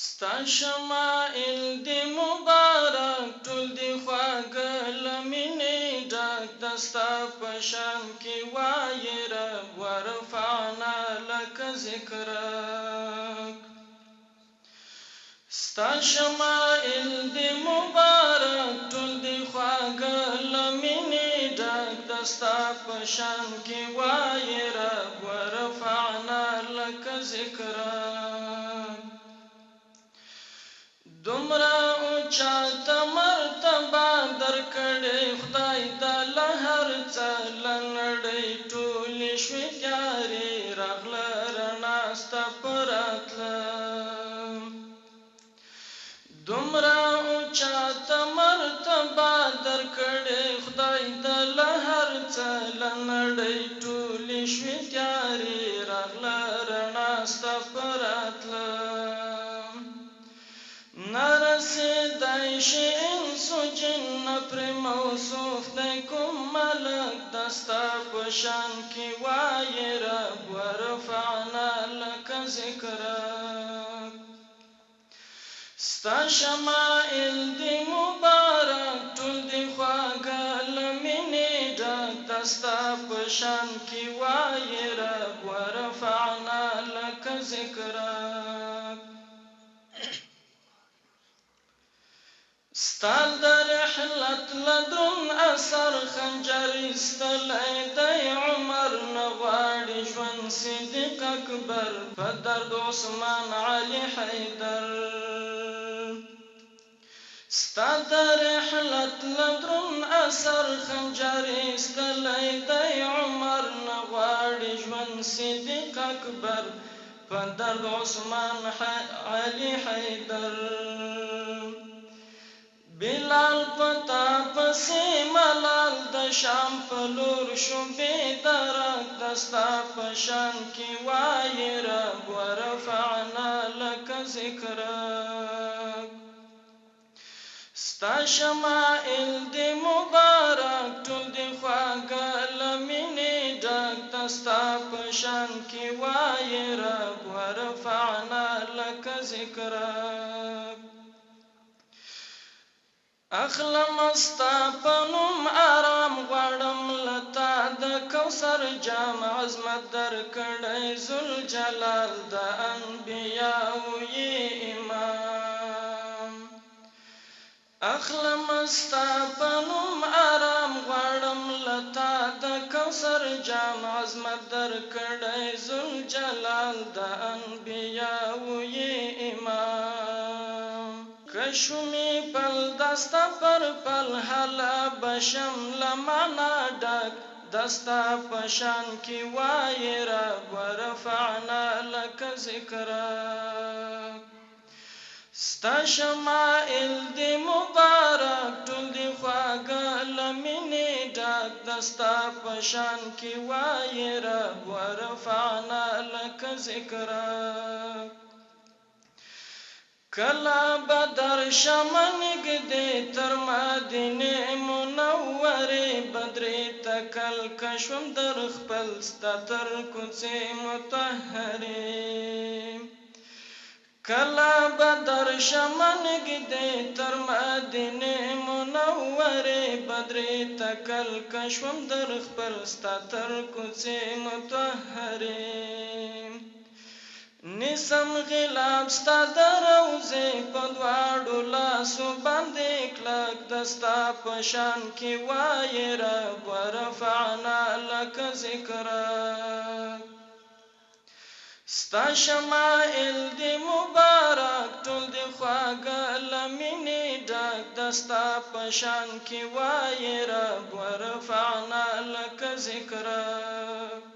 ستا شمائل دی مبارک ټول دی خواږه له مینې ډک د ستا په شان کې وایې رب ورفعنا لک ذکرک ستا شمائل دی مبارک ټول دی خواږه له مینې ډک د ستا په شان کې وایې رب ورفعنا لک ذکرک دومره اوچاته مرتبه درکړې خدای د له هر څه له نړۍ ټولې شوې تیارې راغله رڼا ستا په راتله دومره اوچاته مرتبه درکړې خدای د له هر څه له نړۍ ټولې شوې تیارې راغله رڼا ستا په راتله نرسیدای شي انس و جن پرې موصوف دی کوم ملک د ستا په شان کې وایې رب ورفعنا لک ذکرک ستا شمائل دی مبارک ټول دی خواږه له مینې ډک د ستا په شان کې وایې رب ورفعنا لک ذکرک ستال د رحلت لدرون اثر خنجر استلی دی عمر نغواړي ژوند صدیق اکبر په درد عثمان علي حیدر ستا د رحلت لدرون اثر خنجر استلی دی عمر نغواړي ژوند صدیق اکبر په درد عثمان علي حیدر بلال پتا پسې ملال د شام په لور شو بېدرک د ستا په شان کې وایې رب ورفعنا لک ذکرک ستا شمائل دی مبارک ټول دی خواږه له مینې ډک د ستا په شان کې وایې رب ورفعنا لک ذکرک اخلم ستا په نوم آرام غواړم لتا د کوثر جام عظمت درکړی ذوالجلال د انبیاو یې امام اخلم ستا په نوم آرام غواړم لتا د کوثر جام عظمت درکړی ذوالجلال د انبیاو یې امام کشمی پل دستا پر پل حلا بشم لمانا ڈک دستا پشان کی وای رب ورفعنا لک ذکرک ستا شمائل دی مبارک ټول دی خواږه له مینې ډک دستا پشان کی وای رب ورفعنا لک ذکرک کلا بدر شمنگ دے تر مدینه منوره بدری تکل کشم در خپل ستتر کوڅه مطهره کلا بدر شمنگ دے تر مدینه منوره بدری تکل کشم در خپل ستتر کوڅه مطهره نسم غلاب ستا د روضې په دواړو لاسو باندې کلک د ستا په شان کې وایې رب ورفعنا لک ذکرک ستا شمائل دی مبارک ټول دی خواږه له مینې ډک د ستا په شان کې وایې رب ورفعنا لک ذکرک